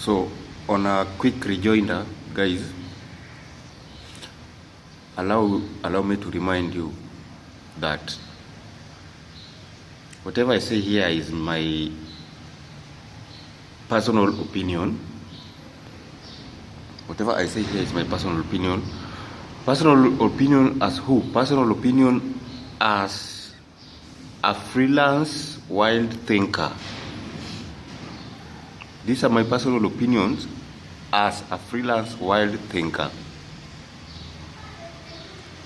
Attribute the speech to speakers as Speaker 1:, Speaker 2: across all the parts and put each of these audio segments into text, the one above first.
Speaker 1: So, on a quick rejoinder, guys, allow me to remind you that whatever I say here is my personal opinion. Whatever I say here is my personal opinion. Personal opinion as who? Personal opinion as a freelance wild thinker. These are my personal opinions as a freelance wild thinker.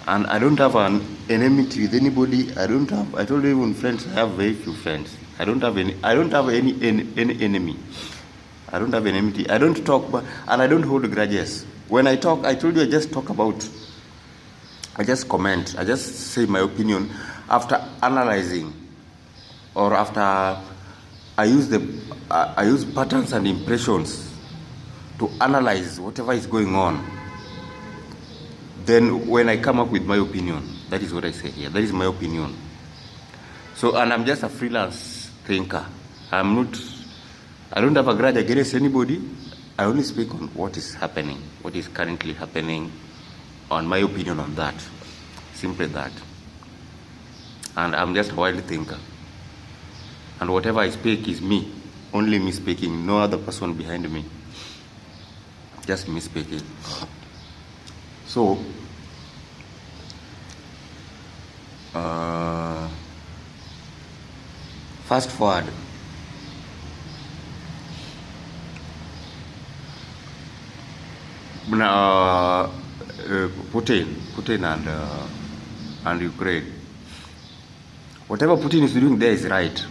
Speaker 1: And I don't have an enmity with anybody. I told you, even friends, I have very few friends. I don't have any enemy. I don't have an enmity. I don't talk, and I don't hold grudges. When I talk, I told you, I just comment. I just say my opinion after analyzing, or after I use patterns and impressions to analyze whatever is going on. Then when I come up with my opinion, that is what I say here. That is my opinion. So, and I'm just a freelance thinker. I don't have a grudge against anybody. I only speak on what is happening, what is currently happening, on my opinion on that. Simply that. And I'm just a wild thinker. And whatever I speak is me. Only me speaking. No other person behind me. Just me speaking. So, fast forward. Putin and Ukraine. Whatever Putin is doing there is right.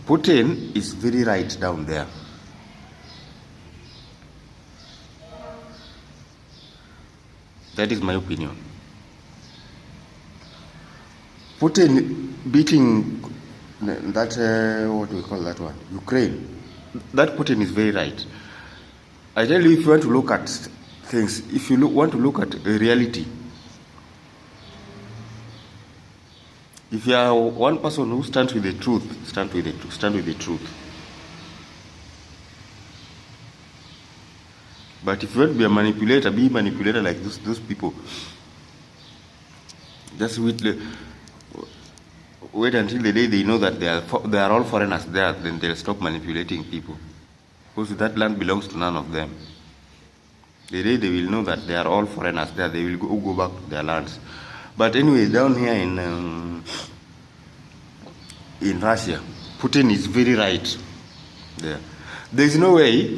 Speaker 1: Putin is very right down there. That is my opinion. Putin beating that, what do we call that one? Ukraine. That Putin is very right. I tell you, if you want to look at things, if you want to look at reality, if you are one person who stands with the truth, stand with the truth. But if you want to be a manipulator, be a manipulator like those people. Just wait until the day they know that they are all foreigners there, then they'll stop manipulating people. Because that land belongs to none of them. The day they will know that they are all foreigners there, they will go back to their lands. But anyway, down here in Russia, Putin is very right there. There is no way,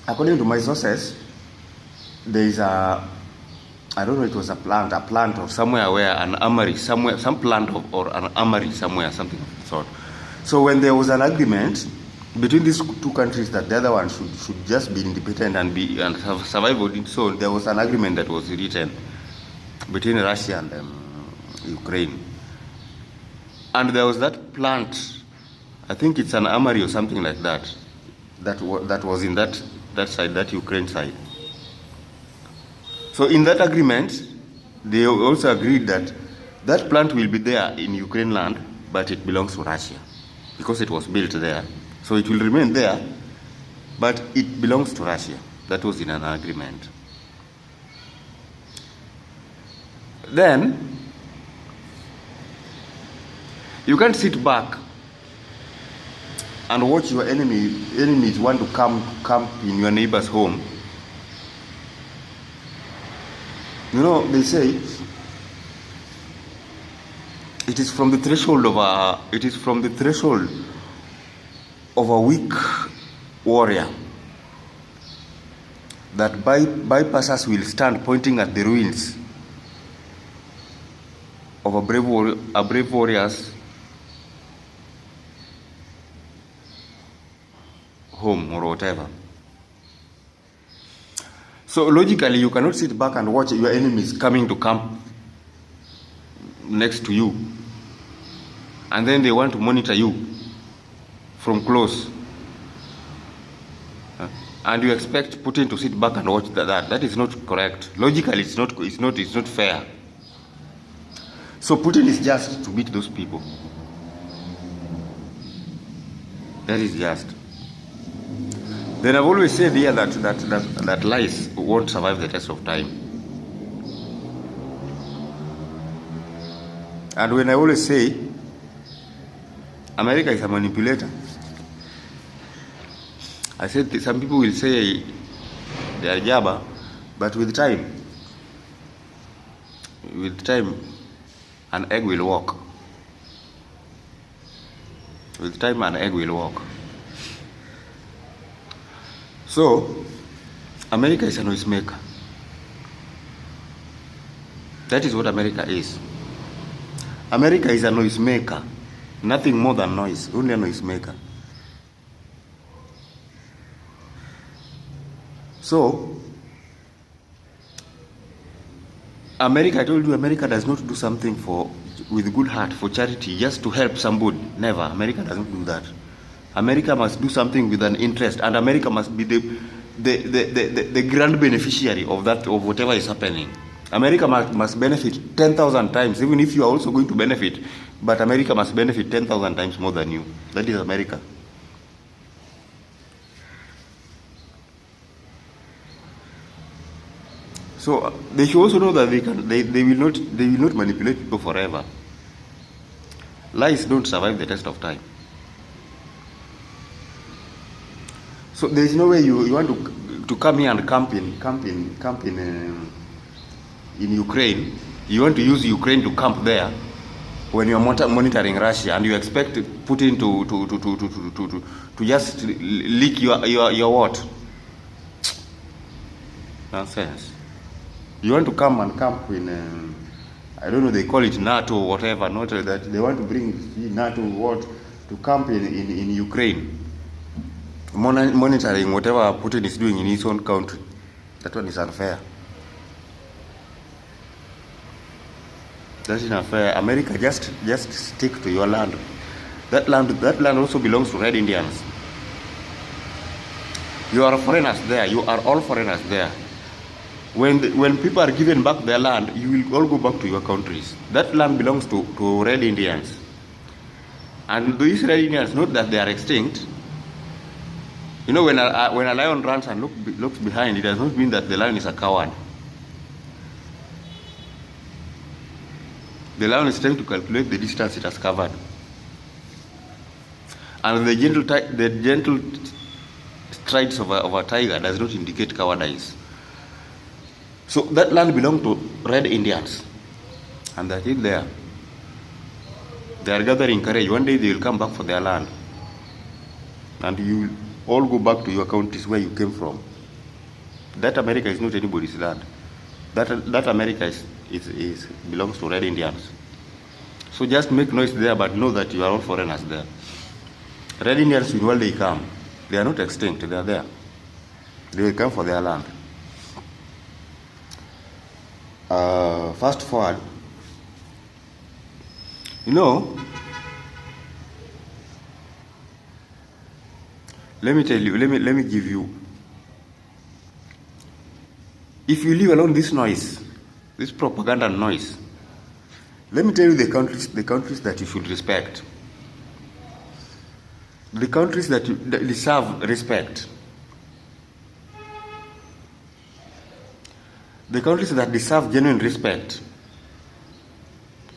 Speaker 1: according to my sources, there is I don't know, it was a plant or somewhere where an armory, some plant or an armory somewhere, something of the sort. So when there was an agreement between these two countries that the other one should just be independent and have survived, so there was an agreement that was written between Russia and Ukraine. And there was that plant, I think it's an armory or something like that, that was in that side, that Ukraine side. So in that agreement, they also agreed that that plant will be there in Ukraine land, but it belongs to Russia because it was built there. So it will remain there, but it belongs to Russia. That was in an agreement. Then, you can't sit back and watch your enemies want to camp in your neighbor's home. You know, they say it is from the threshold of a weak warrior that bypassers will stand pointing at the ruins of a brave warrior's home or whatever. So logically, you cannot sit back and watch your enemies coming to camp next to you, and then they want to monitor you from close, and you expect Putin to sit back and watch that. That is not correct. Logically, it's not fair. So Putin is just to beat those people. That is just. Then I've always said here that lies won't survive the test of time. And when I always say America is a manipulator, I said some people will say they are jaba, but with time, an egg will walk. With time, an egg will walk. So, America is a noisemaker. That is what America is. America is a noisemaker. Nothing more than noise, only a noisemaker. So, America, I told you, America does not do something with good heart, for charity, just to help somebody. Never. America doesn't do that. America must do something with an interest, and America must be the grand beneficiary of that, of whatever is happening. America must benefit 10,000 times, even if you are also going to benefit, but America must benefit 10,000 times more than you. That is America. So they should also know that they will not manipulate people forever. Lies don't survive the test of time. So there is no way you want to come here and camp in Ukraine. You want to use Ukraine to camp there when you are monitoring Russia, and you expect Putin to just leak your what? Nonsense. You want to come and camp in I don't know, they call it NATO or whatever. Not that they want to bring NATO what to camp in Ukraine, monitoring whatever Putin is doing in his own country. That one is unfair. That is unfair. America, just stick to your land. That land also belongs to Red Indians. You are foreigners there. You are all foreigners there. When people are given back their land, you will all go back to your countries. That land belongs to Red Indians. And these Red Indians, not that they are extinct. You know, when a lion runs and looks behind, it does not mean that the lion is a coward. The lion is trying to calculate the distance it has covered. And the gentle strides of a tiger does not indicate cowardice. So that land belongs to Red Indians, and they're still there. They are gathering courage. One day they will come back for their land, and you will all go back to your countries where you came from. That America is not anybody's land. That America is belongs to Red Indians. So just make noise there, but know that you are all foreigners there. Red Indians, when they come, they are not extinct. They are there. They will come for their land. Fast forward, you know, let me tell you, let me give you, if you leave alone this noise, this propaganda noise, let me tell you the countries that you should respect, the countries that deserve respect. The countries that deserve genuine respect,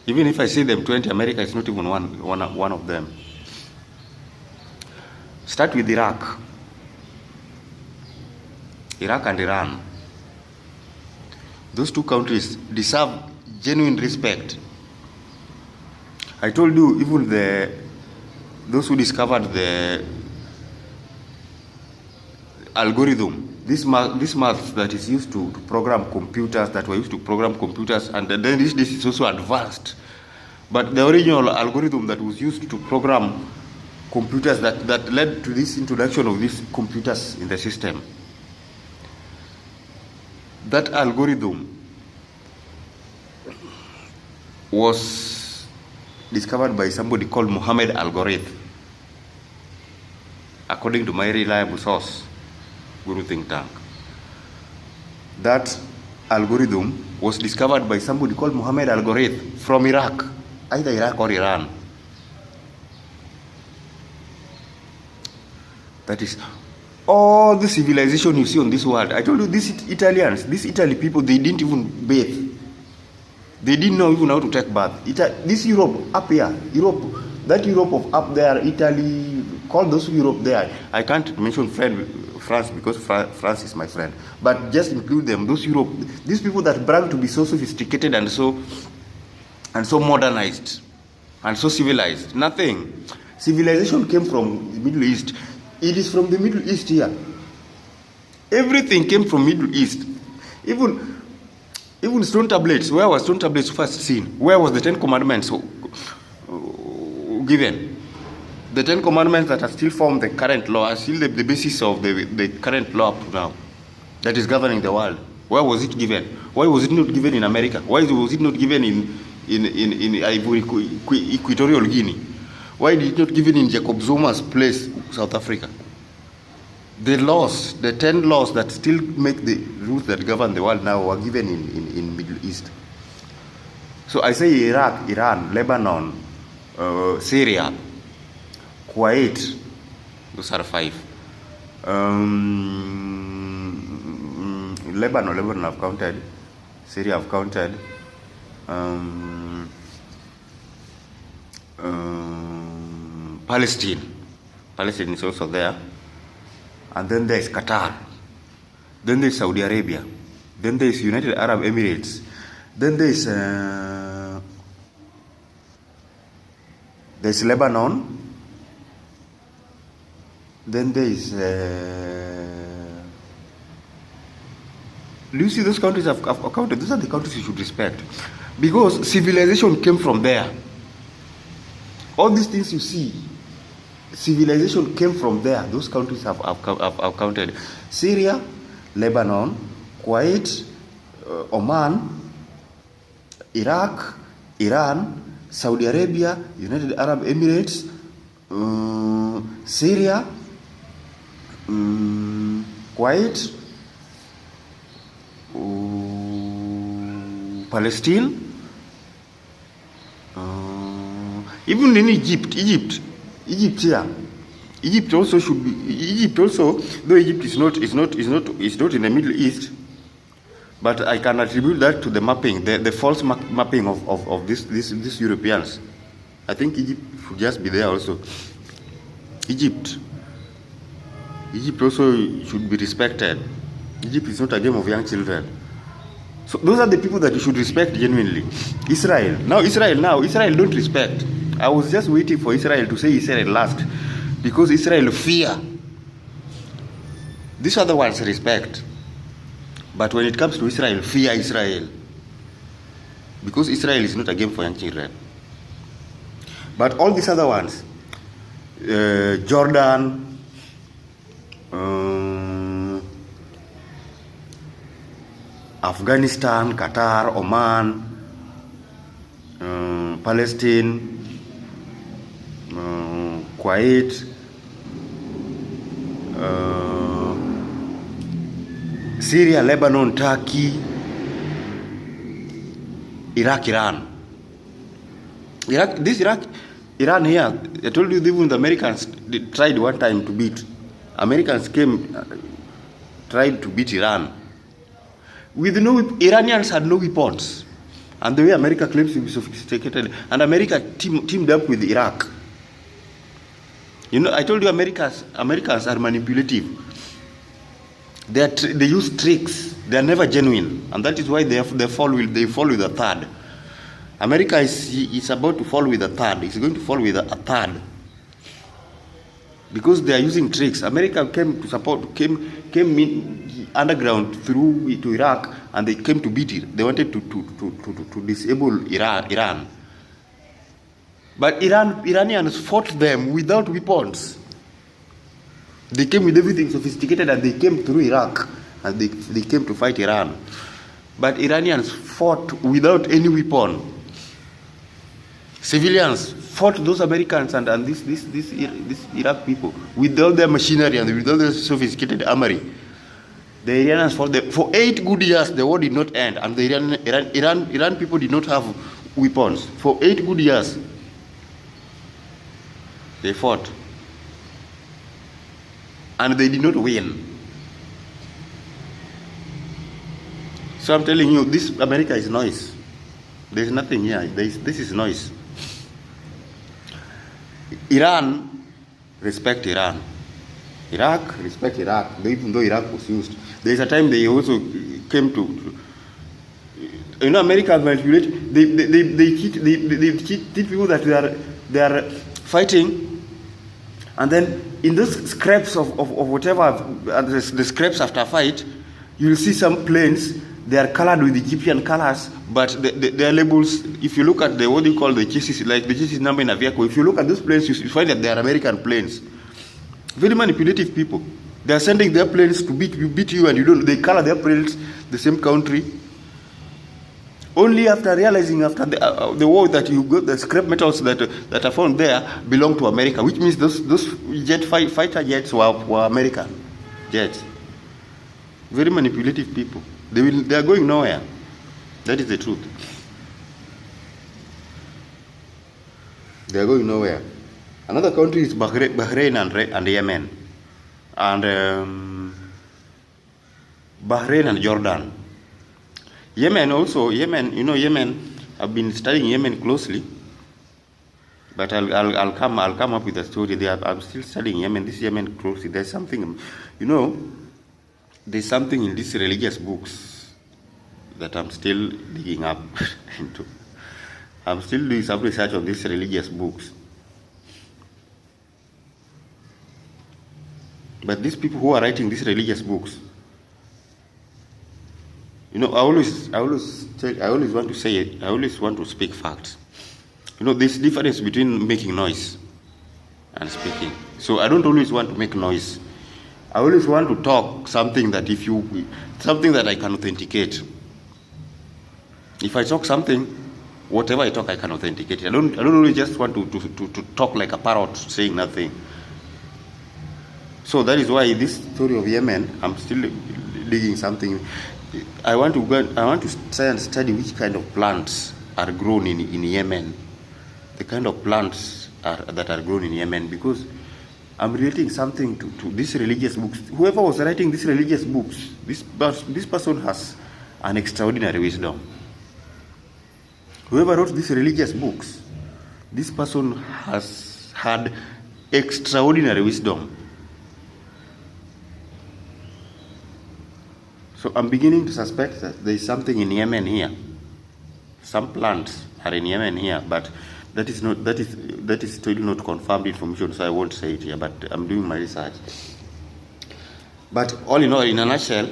Speaker 1: even if I say them 20, America is not even one of them. Start with Iraq and Iran. Those two countries deserve genuine respect. I told you, even those who discovered the algorithm, this math that is used to program computers, that were used to program computers, and then this is also advanced. But the original algorithm that was used to program computers that led to this introduction of these computers in the system, that algorithm was discovered by somebody called Mohammed Algorithm, according to my reliable source, Guru think tank. That algorithm was discovered by somebody called Mohammed Algorithm from Iraq, either Iraq or Iran. That is all the civilization you see on this world. I told you, these Italians, these Italy people, they didn't even bathe. They didn't know even how to take bath. This Europe up here, that Europe of up there, Italy, call those Europe there. I can't mention France because France is my friend. But just include them, those Europe, these people that brag to be so sophisticated and so modernized and so civilized. Nothing. Civilization came from the Middle East. It is from the Middle East here. Everything came from Middle East. Even stone tablets. Where was stone tablets first seen? Where was the Ten Commandments given? The Ten Commandments that are still form the current law are still the basis of the current law up to now that is governing the world. Where was it given? Why was it not given in America? Why was it not given in Equatorial Guinea? Why did it not given in Jacob Zuma's place, South Africa? The laws, the 10 laws that still make the rules that govern the world now were given in Middle East. So I say Iraq, Iran, Lebanon, Syria, Kuwait, those are 5. Lebanon I've counted. Syria I've counted. Palestine is also there. And then there is Qatar. Then there is Saudi Arabia. Then there is United Arab Emirates. Then there is Lebanon. Then there is do you see those countries I've counted? Those are the countries you should respect, because civilization came from there. All these things you see, civilization came from there. Those countries I've counted: Syria, Lebanon, Kuwait, Oman, Iraq, Iran, Saudi Arabia, United Arab Emirates, Syria, Kuwait, Palestine, even in Egypt here. Egypt also should be. Egypt also, though Egypt is not in the Middle East, but I can attribute that to the mapping, the false mapping of these Europeans. I think Egypt should just be there also. Egypt also should be respected. Egypt is not a game of young children. So those are the people that you should respect genuinely. Israel don't respect. I was just waiting for Israel to say Israel last, because Israel fear. These other ones respect. But when it comes to Israel, fear Israel. Because Israel is not a game for young children. But all these other ones, Jordan, Afghanistan, Qatar, Oman, Palestine, Kuwait, Syria, Lebanon, Turkey, Iran here. I told you, even the Americans tried one time to beat. Americans tried to beat Iran. Iranians had no weapons. And the way America claims to be sophisticated, and America teamed up with Iraq. You know, I told you Americans are manipulative. They use tricks. They are never genuine, and that is why they fall with a third. America is about to fall with a third. It's going to fall with a third, because they are using tricks. America came in underground through to Iraq, and they came to beat it. They wanted to disable Iran. But Iranians fought them without weapons. They came with everything sophisticated, and they came through Iraq, and they came to fight Iran. But Iranians fought without any weapon. Civilians fought those Americans and these Iraq people with all their machinery and with all their sophisticated armory. The Iranians fought them for 8 good years. The war did not end, and the Iran people did not have weapons for 8 good years. They fought. and they did not win. So I'm telling you, this America is noise. There's nothing here. This is noise. Iran, respect Iran. Iraq, respect Iraq, even though Iraq was used. There's a time they also came to America manipulate. They cheat people that they are fighting, and then in those scraps of whatever, the scraps after fight, you'll see some planes. They are colored with Egyptian colors, but their labels, if you look at what do you call the chassis, like the chassis number in a vehicle, if you look at those planes, you find that they are American planes. Very manipulative people. They are sending their planes to beat you, and you don't. They color their planes the same country. Only after realizing after the war that you got the scrap metals that are found there belong to America, which means those fighter jets were American jets. Very manipulative people. They are going nowhere. That is the truth. They are going nowhere. Another country is Bahrain and Yemen, and Bahrain and Jordan. Yemen, you know Yemen. I've been studying Yemen closely, but I'll come up with a story. I'm still studying Yemen. This Yemen closely. There's something, there's something in these religious books that I'm still digging up into. I'm still doing some research on these religious books. But these people who are writing these religious books, I always want to say it. I always want to speak facts. There's difference between making noise and speaking. So I don't always want to make noise. I always want to talk something that I can authenticate. If I talk something, whatever I talk, I can authenticate it. I don't always just want to talk like a parrot saying nothing. So that is why this story of Yemen, I'm still digging something. I want to try and study which kind of plants are grown in Yemen. The kind of plants that are grown in Yemen, because I'm relating something to these religious books. Whoever was writing these religious books, this person has an extraordinary wisdom. Whoever wrote these religious books, this person has had extraordinary wisdom. So I'm beginning to suspect that there is something in Yemen here. Some plants are in Yemen here, but that is still not confirmed information, so I won't say it here, but I'm doing my research. But all in all, in a nutshell,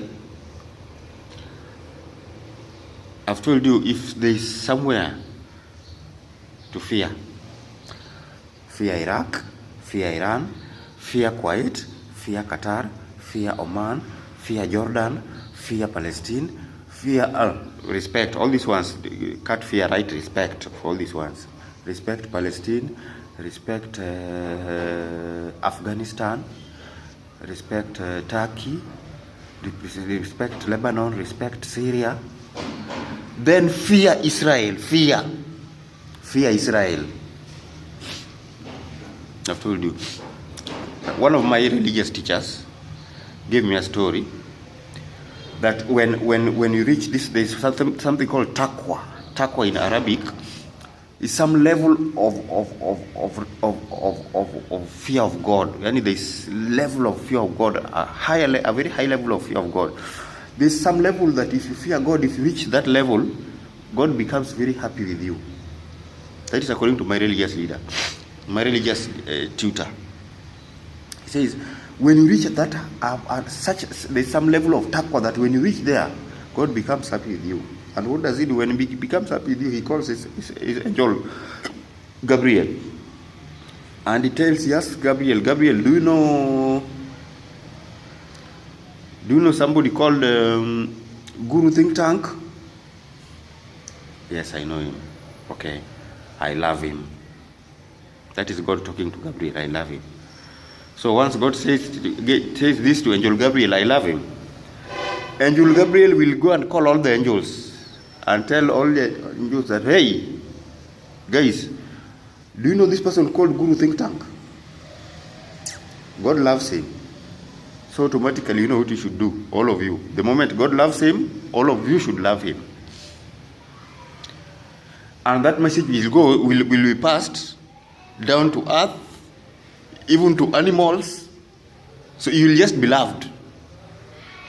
Speaker 1: I've told you, if there is somewhere to fear Iraq, fear Iran, fear Kuwait, fear Qatar, fear Oman, fear Jordan, fear Palestine, fear respect, all these ones, cut fear, right, respect for all these ones. Respect Palestine, respect Afghanistan, respect Turkey, respect Lebanon, respect Syria. Then fear Israel, fear Israel. I've told you. One of my religious teachers gave me a story that when you reach this, there's something called taqwa. Taqwa in Arabic is some level of fear of God. Yani there's level of fear of God, a very high level of fear of God. There's some level that if you fear God, if you reach that level, God becomes very happy with you. That is according to my religious leader, my religious tutor. He says, when you reach that, there's some level of taqwa that when you reach there, God becomes happy with you. And what does he do? When he becomes happy with you, he calls his angel Gabriel. And he asks Gabriel, do you know somebody called Guru Think Tank? Yes, I know him. Okay, I love him. That is God talking to Gabriel, I love him. So once God says this to Angel Gabriel, I love him, Angel Gabriel will go and call all the angels and tell all the angels that, hey, guys, do you know this person called Guru Think Tank? God loves him. So automatically you know what you should do, all of you. The moment God loves him, all of you should love him. And that message will be passed down to earth, even to animals. So you will just be loved.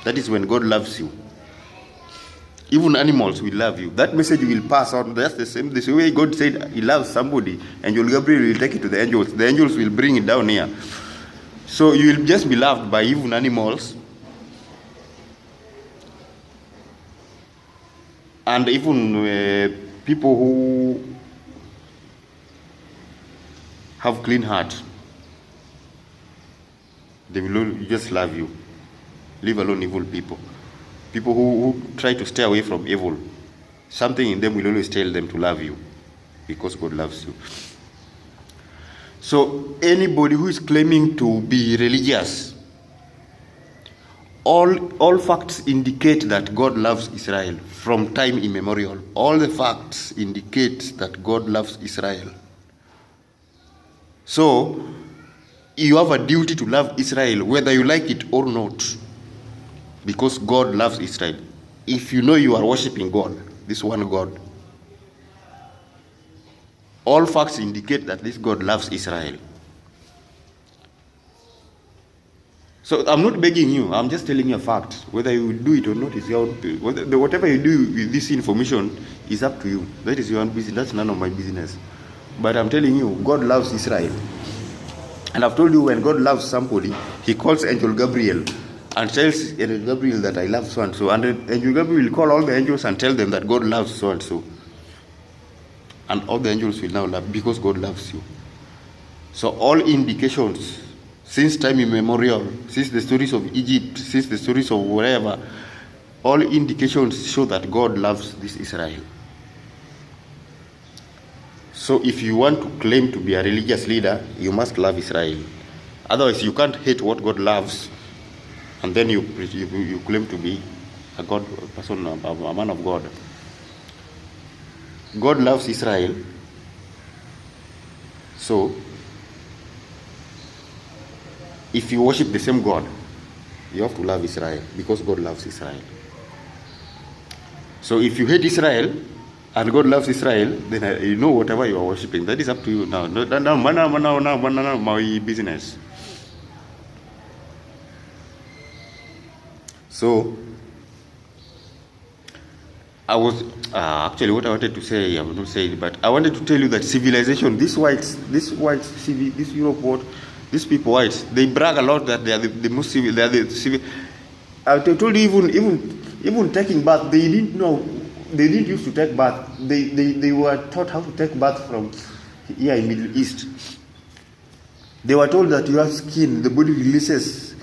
Speaker 1: That is when God loves you. Even animals will love you. That message will pass on. That's the same way God said he loves somebody. Angel Gabriel will take it to the angels. The angels will bring it down here. So you will just be loved by even animals. And even people who have clean heart. They will just love you. Leave alone evil people. People who try to stay away from evil. Something in them will always tell them to love you. Because God loves you. So anybody who is claiming to be religious, all facts indicate that God loves Israel from time immemorial. All the facts indicate that God loves Israel. So you have a duty to love Israel, whether you like it or not, because God loves Israel. If you know you are worshiping God, this one God, all facts indicate that this God loves Israel. So I'm not begging you, I'm just telling you a fact. Whether you do it or not is your own. Whatever you do with this information is up to you. That is your own business. That's none of my business. But I'm telling you, God loves Israel. And I've told you, when God loves somebody, he calls Angel Gabriel and tells Angel Gabriel that I love so and so. And Angel Gabriel will call all the angels and tell them that God loves so and so. And all the angels will now love because God loves you. So all indications, since time immemorial, since the stories of Egypt, since the stories of wherever, all indications show that God loves this Israel. So if you want to claim to be a religious leader, you must love Israel. Otherwise, you can't hate what God loves, and then you claim to be a person, a man of God. God loves Israel. So if you worship the same God, you have to love Israel because God loves Israel. So if you hate Israel and God loves Israel, then you know whatever you are worshiping, that is up to you now. My business. So I was actually what I wanted to say. I will not say it, but I wanted to tell you that civilization, these Europe, these people whites, they brag a lot that they are the most civil. They are the civil. I told you even taking bath, they didn't know. They didn't used to take bath. They were taught how to take bath from here in Middle East. They were told that your skin, the body releases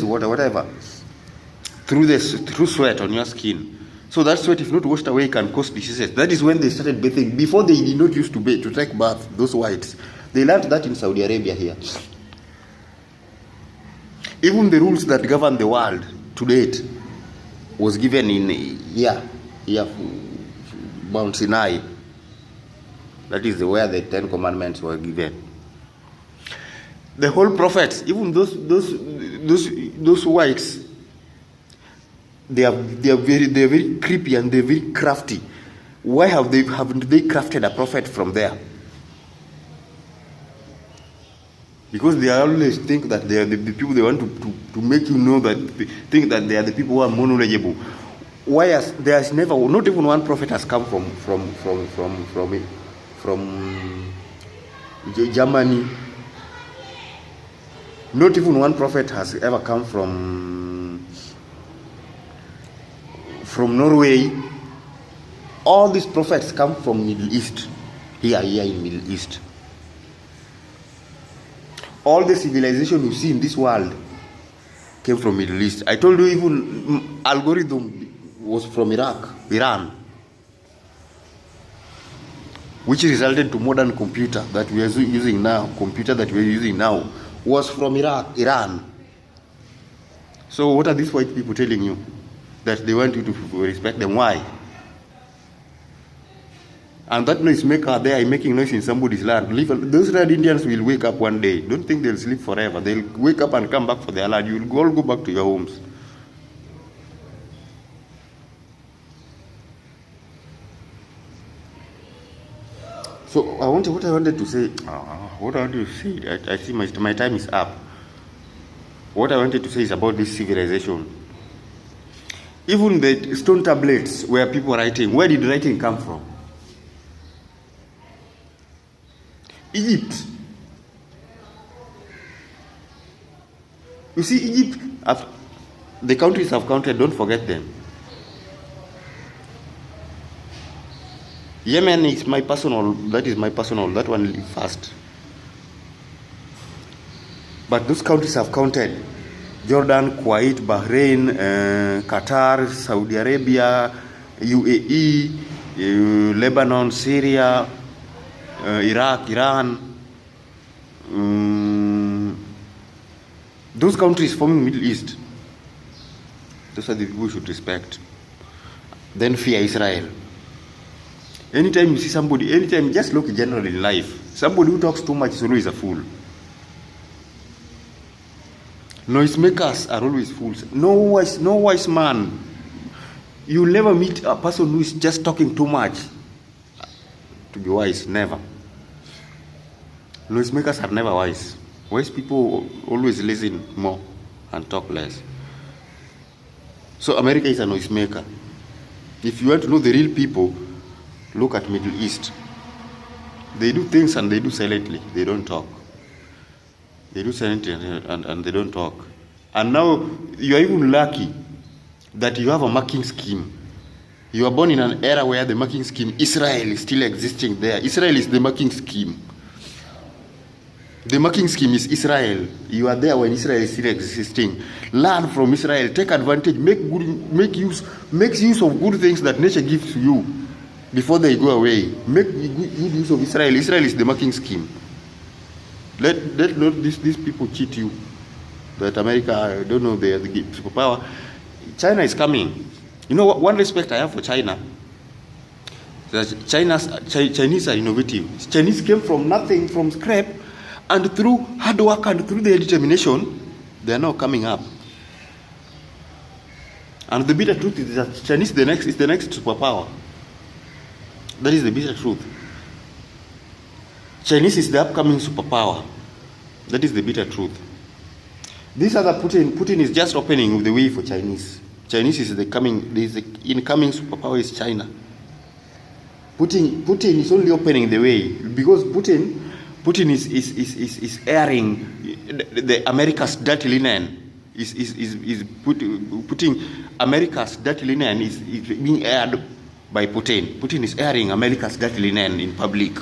Speaker 1: whatever through sweat on your skin. So that sweat, if not washed away, can cause diseases. That is when they started bathing. Before, they did not used to take bath. Those whites, they learned that in Saudi Arabia here. Even the rules that govern the world to date was given in Mount Sinai. That is where the 10 Commandments were given. The whole prophets, even those whites, they are very creepy and they're very crafty. Why haven't they crafted a prophet from there? Because they always think that they are the people. They want to make you know that they think that they are the people who are more knowledgeable. There's never, not even one prophet has come from Germany. Not even one prophet has ever come from Norway. All these prophets come from Middle East. Here in Middle East. All the civilization you see in this world came from Middle East. I told you even algorithm was from Iran, which resulted to modern computer that we are using now. Computer that we are using now was from Iran. So what are these white people telling you? That they want you to respect them. Why? And that noisemaker there making noise in somebody's land. Those Red Indians will wake up one day. Don't think they'll sleep forever. They'll wake up and come back for their land. You'll all go back to your homes. So what I wanted to say, what I wanted to say, I see my time is up. What I wanted to say is about this civilization. Even the stone tablets where people are writing, where did writing come from? Egypt. You see, Egypt, the countries I've counted, don't forget them. Yemen is my personal, that one first. But those countries I've counted, Jordan, Kuwait, Bahrain, Qatar, Saudi Arabia, UAE, Lebanon, Syria, Iraq, Iran, those countries forming Middle East, those are the people we should respect. Then fear Israel. Anytime you see somebody, just look generally in life, somebody who talks too much is always a fool. Noisemakers are always fools. No wise man. You'll never meet a person who is just talking too much to be wise. Never. Noisemakers are never wise. Wise people always listen more and talk less. So America is a noisemaker. If you want to know the real people, look at Middle East. They do things and they do silently. They don't talk. They do silently and they don't talk. And now you are even lucky that you have a marking scheme. You are born in an era where the marking scheme, Israel, is still existing there. Israel is the marking scheme. The marking scheme is Israel. You are there when Israel is still existing. Learn from Israel. Take advantage. Make use of good things that nature gives to you before they go away. Make good use of Israel. Israel is the marking scheme. Let not these people cheat you. That America, I don't know, they are the superpower. China is coming. You know what? One respect I have for China. That Chinese are innovative. Chinese came from nothing, from scrap, and through hard work and through their determination, they are now coming up. And the bitter truth is that Chinese is the next superpower. That is the bitter truth. Chinese is the upcoming superpower. That is the bitter truth. This other Putin is just opening the way for Chinese. Chinese is the incoming superpower is China. Putin is only opening the way because Putin is airing the America's dirty linen. Is putting America's dirty linen is being aired by Putin. Putin is airing America's dirty linen in public.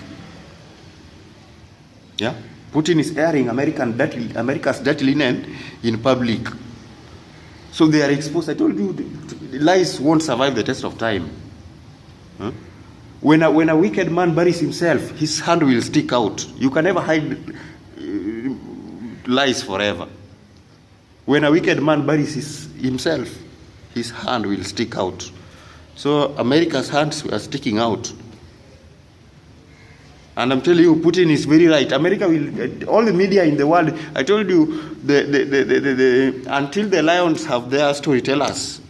Speaker 1: Yeah, Putin is airing America's dirty linen in public. So they are exposed. I told you, lies won't survive the test of time. Huh? When a wicked man buries himself, his hand will stick out. You can never hide lies forever. When a wicked man buries himself, his hand will stick out. So America's hands are sticking out. And I'm telling you, Putin is very right. America will, all the media in the world, I told you, until the lions have their storytellers,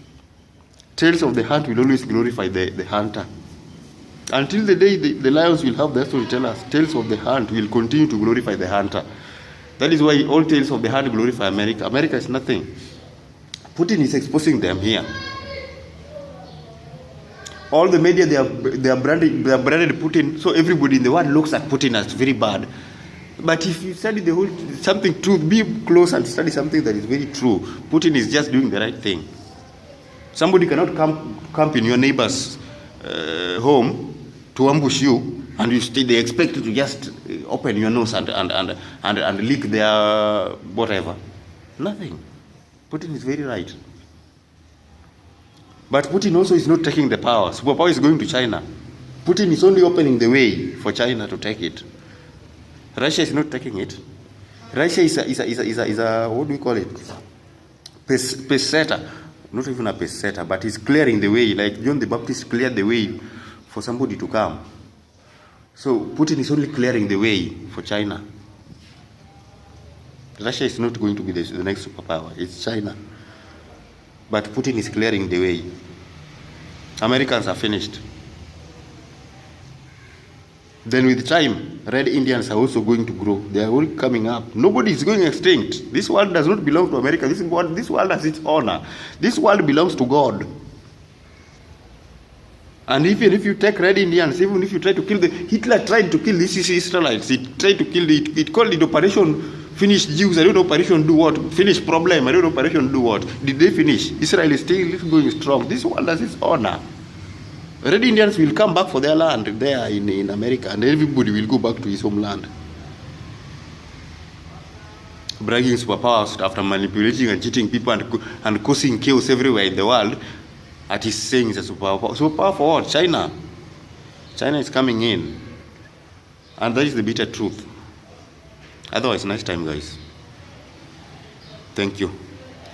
Speaker 1: tales of the hunt will always glorify the hunter. Until the day the lions will have their storytellers, tales of the hunt will continue to glorify the hunter. That is why all tales of the hunt glorify America. America is nothing. Putin is exposing them here. All the media, they are branded Putin, so everybody in the world looks at Putin as very bad. But if you study the whole something true, be close and study something that is very true. Putin is just doing the right thing. Somebody cannot camp in your neighbor's home to ambush you, and they expect you to just open your nose and lick their whatever. Nothing. Putin is very right. But Putin also is not taking the power. Superpower is going to China. Putin is only opening the way for China to take it. Russia is not taking it. Russia is a what do we call it? Pace setter. Not even a pace setter, but he's clearing the way, like John the Baptist cleared the way for somebody to come. So Putin is only clearing the way for China. Russia is not going to be the next superpower. It's China. But Putin is clearing the way. Americans are finished. Then with time, red Indians are also going to grow. They are all coming up. Nobody is going extinct. This world does not belong to America. This world has its honor. This world belongs to God. And even if you take red Indians, even if you try to kill Hitler tried to kill these Israelites. He tried to kill it called it Operation Finish Jews. I don't know Operation do what. Finish problem. I don't know Operation do what. Did they finish? Israel is still going strong. This world has its honor. Red Indians will come back for their land there in America, and everybody will go back to his homeland. Bragging superpowers after manipulating and cheating people and causing chaos everywhere in the world. At his saying it's a superpower. Superpower for what? China. China is coming in. And that is the bitter truth. Otherwise, nice time, guys. Thank you.